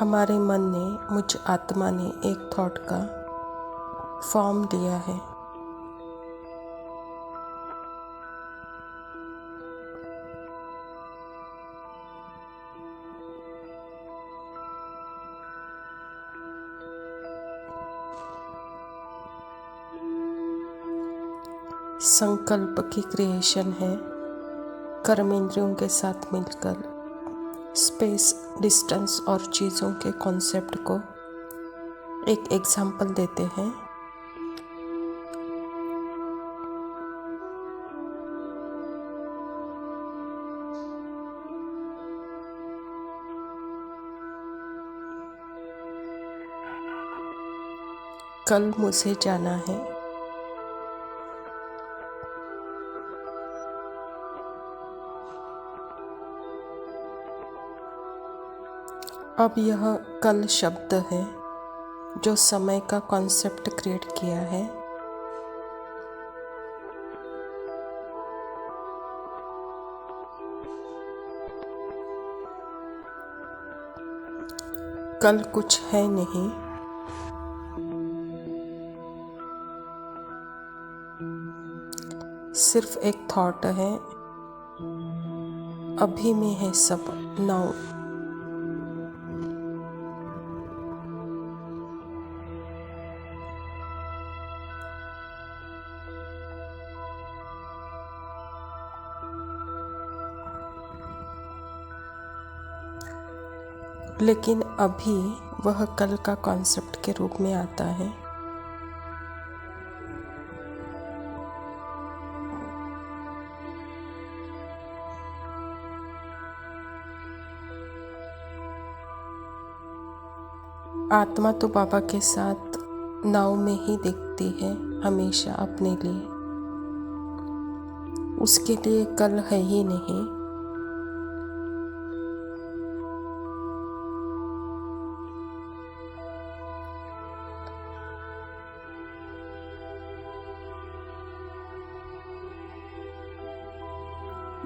हमारे मन ने, मुझ आत्मा ने एक थॉट का फॉर्म लिया है। संकल्प की क्रिएशन है कर्मेंद्रियों के साथ मिलकर स्पेस, डिस्टेंस और चीज़ों के कॉन्सेप्ट को एक एग्जाम्पल देते हैं। कल मुझे जाना है। अब यह कल शब्द है जो समय का कॉन्सेप्ट क्रिएट किया है। कल कुछ है नहीं, सिर्फ एक थॉट है। अभी में है सब, नाउ। लेकिन अभी वह कल का कॉन्सेप्ट के रूप में आता है। आत्मा तो बाबा के साथ नाव में ही दिखती है हमेशा अपने लिए। उसके लिए कल है ही नहीं।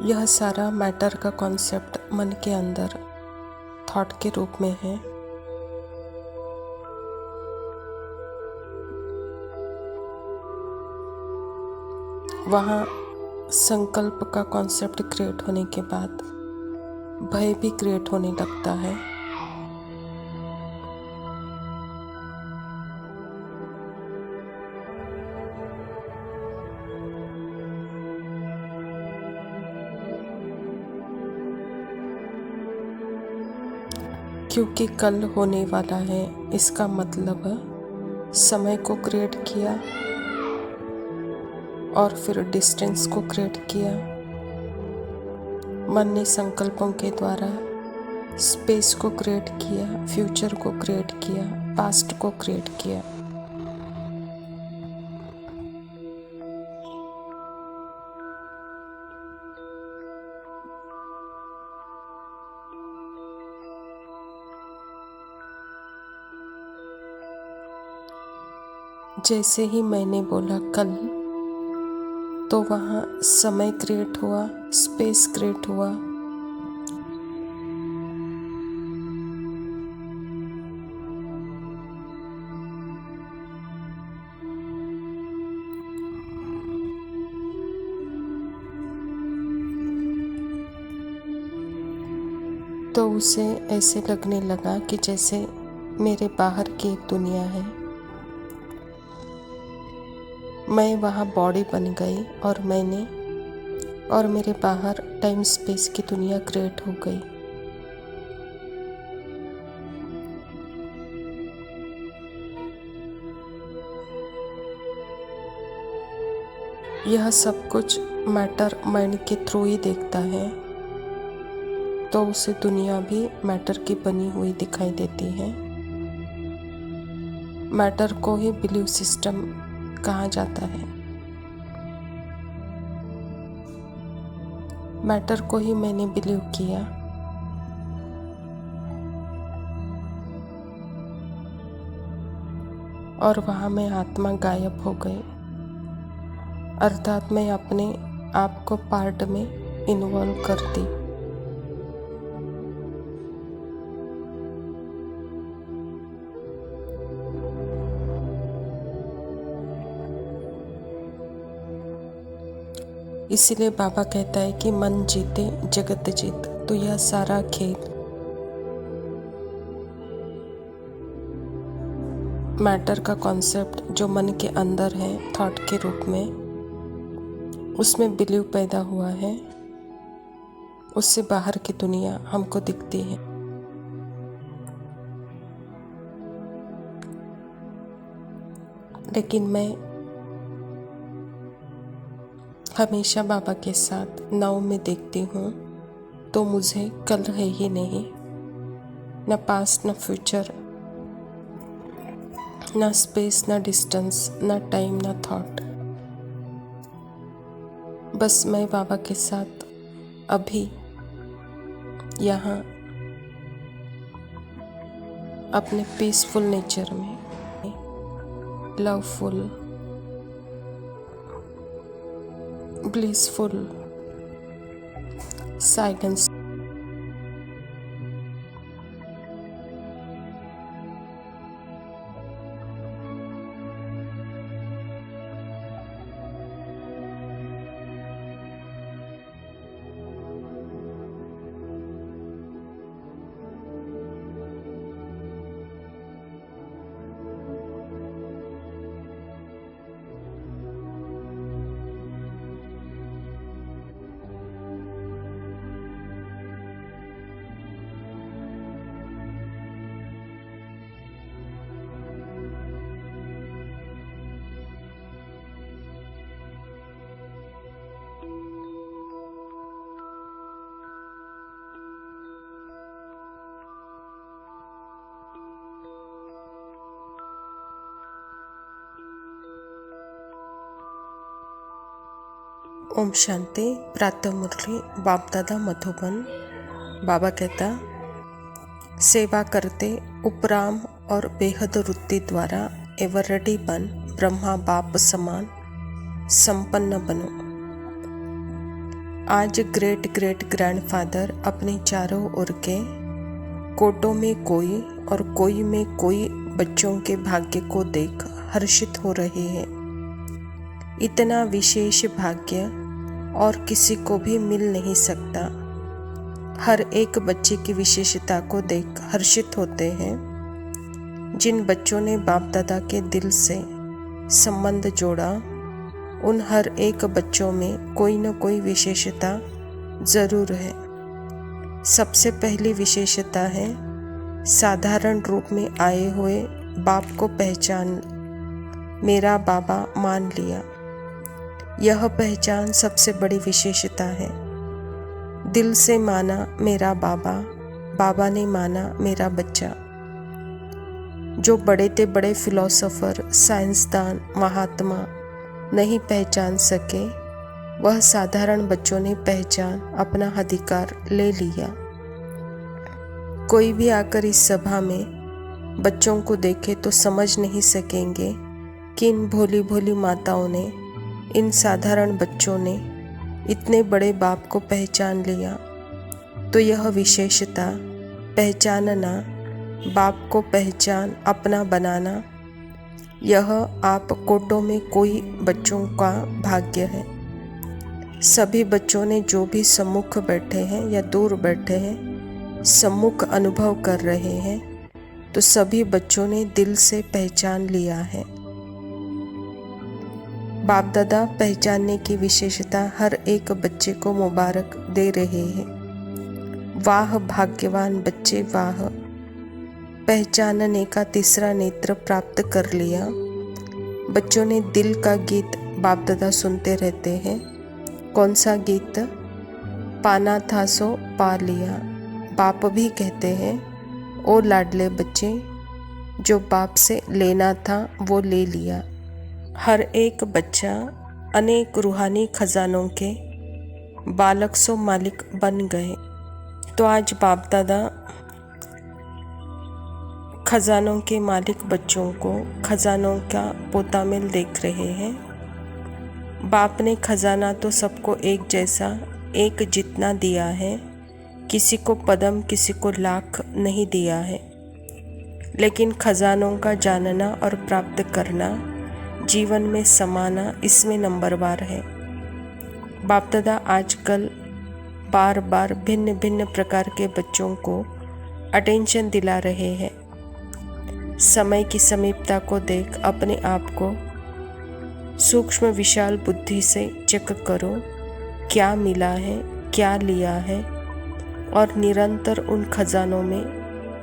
यह सारा मैटर का कॉन्सेप्ट मन के अंदर थॉट के रूप में है। वहाँ संकल्प का कॉन्सेप्ट क्रिएट होने के बाद भय भी क्रिएट होने लगता है। क्योंकि कल होने वाला है, इसका मतलब समय को क्रिएट किया और फिर डिस्टेंस को क्रिएट किया। मन ने संकल्पों के द्वारा स्पेस को क्रिएट किया, फ्यूचर को क्रिएट किया, पास्ट को क्रिएट किया। जैसे ही मैंने बोला कल, तो वहाँ समय क्रिएट हुआ, स्पेस क्रिएट हुआ। तो उसे ऐसे लगने लगा कि जैसे मेरे बाहर की एक दुनिया है। मैं वहाँ बॉडी बन गई और मेरे बाहर टाइम स्पेस की दुनिया क्रिएट हो गई। यह सब कुछ मैटर माइंड के थ्रू ही देखता है, तो उसे दुनिया भी मैटर की बनी हुई दिखाई देती है। मैटर को ही बिलीव सिस्टम कहा जाता है। मैटर को ही मैंने बिलीव किया। और वहाँ मैं आत्मा गायब हो गई, अर्थात मैं अपने आप को पार्ट में इन्वॉल्व कर दी। इसीलिए बाबा कहता है कि मन जीते जगत जीत। तो यह सारा खेल मैटर का कॉन्सेप्ट जो मन के अंदर है थॉट के रूप में, उसमें बिलीव पैदा हुआ है, उससे बाहर की दुनिया हमको दिखती है। लेकिन मैं हमेशा बाबा के साथ नाव में देखती हूँ, तो मुझे कल है ही नहीं, न पास्ट न फ्यूचर, न स्पेस न डिस्टेंस, न टाइम न थॉट। बस मैं बाबा के साथ अभी यहाँ अपने पीसफुल नेचर में, loveful, blissful silence Om Shanti. प्रातः मुरली बाप दादा मधुबन। बाबा कहता, सेवा करते उपराम और बेहद वृत्ति द्वारा एवरडी बन ब्रह्मा बाप समान संपन्न बनो। आज ग्रेट ग्रेट ग्रैंडफादर अपने चारों ओर के कोटों में कोई और कोई में कोई बच्चों के भाग्य को देख हर्षित हो रहे हैं। इतना विशेष भाग्य और किसी को भी मिल नहीं सकता। हर एक बच्चे की विशेषता को देख हर्षित होते हैं। जिन बच्चों ने बाप दादा के दिल से संबंध जोड़ा, उन हर एक बच्चों में कोई न कोई विशेषता जरूर है। सबसे पहली विशेषता है साधारण रूप में आए हुए बाप को पहचान, मेरा बाबा मान लिया। यह पहचान सबसे बड़ी विशेषता है। दिल से माना मेरा बाबा, बाबा ने माना मेरा बच्चा। जो बड़े ते बड़े फिलोसोफर, साइंसदान, महात्मा नहीं पहचान सके, वह साधारण बच्चों ने पहचान अपना अधिकार ले लिया। कोई भी आकर इस सभा में बच्चों को देखे तो समझ नहीं सकेंगे कि इन भोली भोली माताओं ने, इन साधारण बच्चों ने इतने बड़े बाप को पहचान लिया। तो यह विशेषता, पहचानना, बाप को पहचान अपना बनाना, यह आप कोटों में कोई बच्चों का भाग्य है। सभी बच्चों ने जो भी सम्मुख बैठे हैं या दूर बैठे हैं, सम्मुख अनुभव कर रहे हैं, तो सभी बच्चों ने दिल से पहचान लिया है। बाप दादा पहचानने की विशेषता हर एक बच्चे को मुबारक दे रहे हैं। वाह भाग्यवान बच्चे वाह, पहचानने का तीसरा नेत्र प्राप्त कर लिया। बच्चों ने दिल का गीत बाप दादा सुनते रहते हैं। कौन सा गीत? पाना था सो पा लिया। बाप भी कहते हैं, ओ लाडले बच्चे, जो बाप से लेना था वो ले लिया। हर एक बच्चा अनेक रूहानी खजानों के बालक सो मालिक बन गए। तो आज बाप दादा खजानों के मालिक बच्चों को खजानों का पोतामेल देख रहे हैं। बाप ने खजाना तो सबको एक जैसा, एक जितना दिया है। किसी को पदम, किसी को लाख नहीं दिया है। लेकिन खजानों का जानना और प्राप्त करना, जीवन में समाना, इसमें नंबरवार है। बाप दादा आजकल बार बार भिन्न भिन्न प्रकार के बच्चों को अटेंशन दिला रहे हैं। समय की समीपता को देख अपने आप को सूक्ष्म विशाल बुद्धि से चेक करो, क्या मिला है, क्या लिया है, और निरंतर उन खजानों में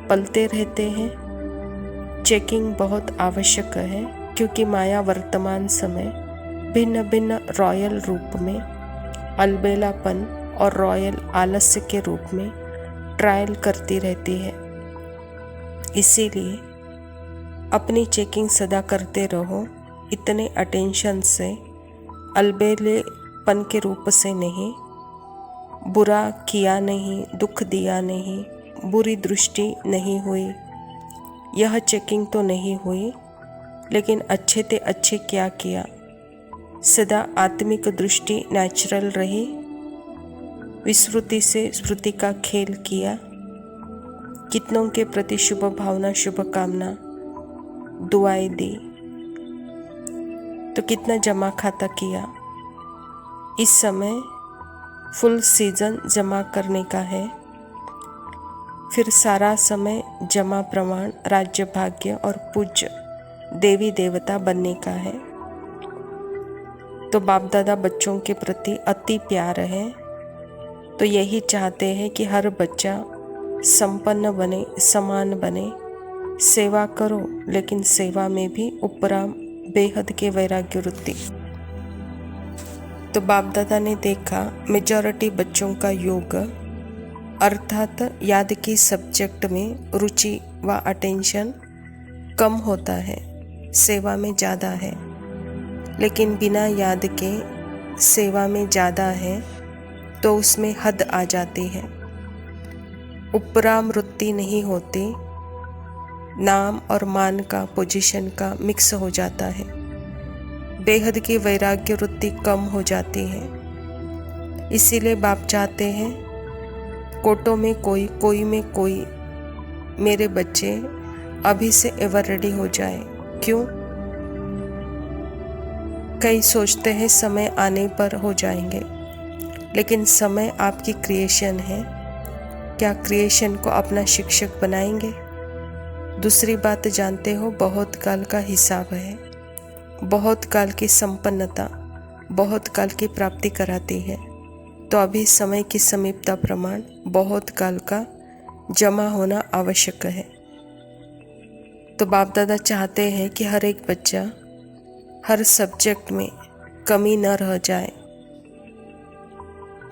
पलते रहते हैं। चेकिंग बहुत आवश्यक है, क्योंकि माया वर्तमान समय भिन्न भिन्न रॉयल रूप में, अलबेलापन और रॉयल आलस्य के रूप में ट्रायल करती रहती है। इसीलिए अपनी चेकिंग सदा करते रहो, इतने अटेंशन से, अलबेलेपन के रूप से नहीं। बुरा किया नहीं, दुख दिया नहीं, बुरी दृष्टि नहीं हुई, यह चेकिंग तो नहीं हुई, लेकिन अच्छे ते अच्छे क्या किया, सदा आत्मिक दृष्टि नेचुरल रही, विस्मृति से स्मृति का खेल किया, कितनों के प्रति शुभ भावना शुभकामना दुआएं दी, तो कितना जमा खाता किया। इस समय फुल सीजन जमा करने का है, फिर सारा समय जमा प्रमाण, राज्य, भाग्य और पूज्य देवी देवता बनने का है। तो बाप दादा बच्चों के प्रति अति प्यार है, तो यही चाहते हैं कि हर बच्चा संपन्न बने, समान बने, सेवा करो, लेकिन सेवा में भी उपराम बेहद के वैराग्य वृत्ति। तो बाप दादा ने देखा मेजॉरिटी बच्चों का योग अर्थात याद की सब्जेक्ट में रुचि व अटेंशन कम होता है, सेवा में ज़्यादा है, लेकिन बिना याद के सेवा में ज़्यादा है तो उसमें हद आ जाती है, उपराम वृत्ति नहीं होती, नाम और मान का, पोजीशन का मिक्स हो जाता है, बेहद की वैराग्य वृत्ति कम हो जाती है। इसीलिए बाप चाहते हैं कोटों में कोई, कोई में कोई मेरे बच्चे अभी से एवर रेडी हो जाए। क्यों? कई सोचते हैं समय आने पर हो जाएंगे, लेकिन समय आपकी क्रिएशन है, क्या क्रिएशन को अपना शिक्षक बनाएंगे? दूसरी बात जानते हो, बहुत काल का हिसाब है, बहुत काल की संपन्नता बहुत काल की प्राप्ति कराती है, तो अभी समय की समीपता प्रमाण बहुत काल का जमा होना आवश्यक है। तो बाप दादा चाहते हैं कि हर एक बच्चा हर सब्जेक्ट में कमी न रह जाए।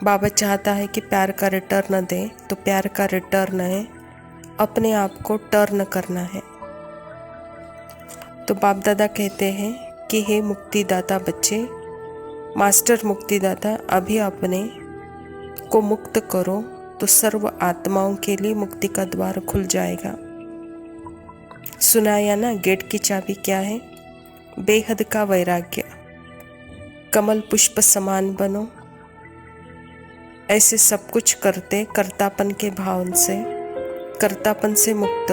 बाबा चाहता है कि प्यार का रिटर्न दे, तो प्यार का रिटर्न है अपने आप को टर्न करना है। तो बाप दादा कहते हैं कि हे मुक्तिदाता बच्चे, मास्टर मुक्तिदाता, अभी अपने को मुक्त करो तो सर्व आत्माओं के लिए मुक्ति का द्वार खुल जाएगा। सुनाया ना, गेट की चाबी क्या है? बेहद का वैराग्य। कमल पुष्प समान बनो, ऐसे सब कुछ करते कर्तापन के भाव से, कर्तापन से मुक्त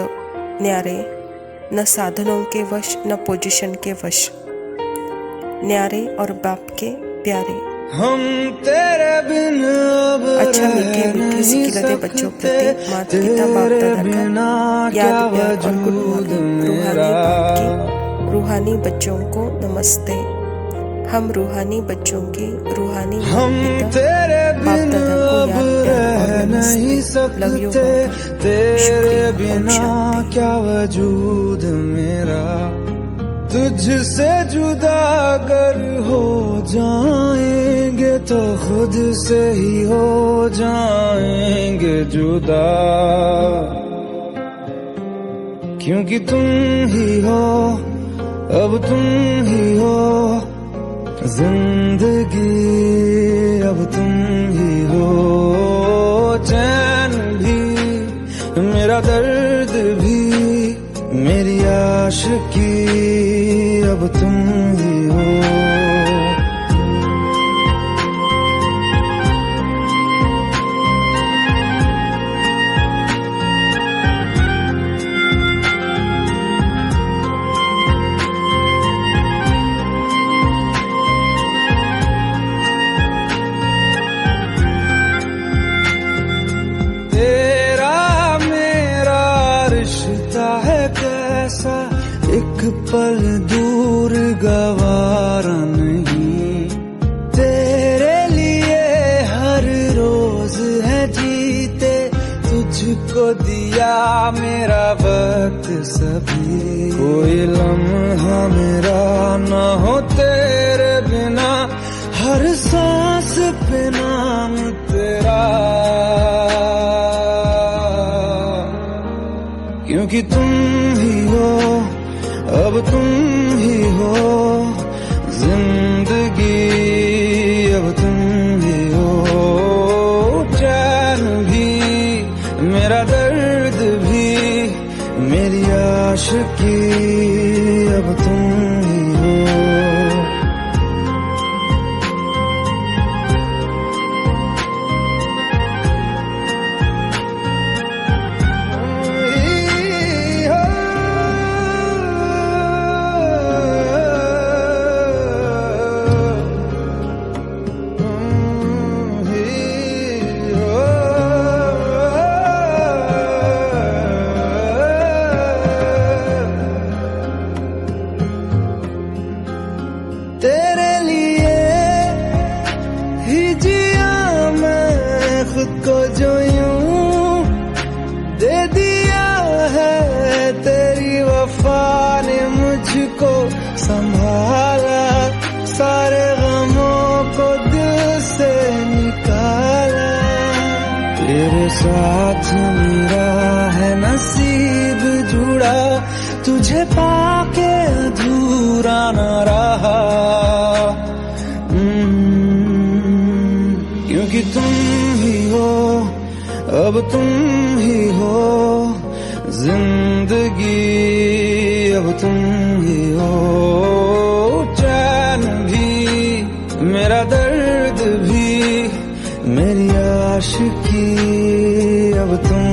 न्यारे, न साधनों के वश न पोजीशन के वश, न्यारे और बाप के प्यारे। हम तेरे बिन अब अच्छा मीठे मीठे सिखिलते बच्चों प्रति माता पिता बाप दादा का याद प्यार और गुड मॉर्निंग। रूहानी बाप की रूहानी बच्चों को नमस्ते। हम रूहानी बच्चों के रूहानी तेरे बिन अब रह नहीं सकते, तेरे बिना क्या वजूद मेरा, तुझसे जुदा अगर हो जाएंगे तो खुद से ही हो जाएंगे जुदा, क्योंकि तुम ही हो, अब तुम ही हो जिंदगी, अब तुम ही हो चैन भी, मेरा दर्द भी, मेरी आशिकी, अब तुम ही हो। पल दूर गवारा नहीं, तेरे लिए हर रोज है जीते, तुझको दिया मेरा वक्त सभी, कोई लम्हा मेरा ना हो तेरे बिना, हर सांस पे नाम तेरा, क्योंकि तुम ही हो, अब तुम ही हो जिंदगी, अब तुम ही हो चैन भी, मेरा दर्द भी, मेरी आशिकी, अब तुम ही हो। तेरे लिए ही जिया मैं खुद को, जो यूं दे दिया है तेरी वफा ने मुझको, संभाला सारे गमों को दिल से निकाला, तेरे साथ मेरा है नसीब जुड़ा, तुझे पाके अधूरा न रहा, क्योंकि तुम ही हो, अब तुम ही हो जिंदगी, अब तुम ही हो चैन भी, मेरा दर्द भी, मेरी आशिकी, अब तुम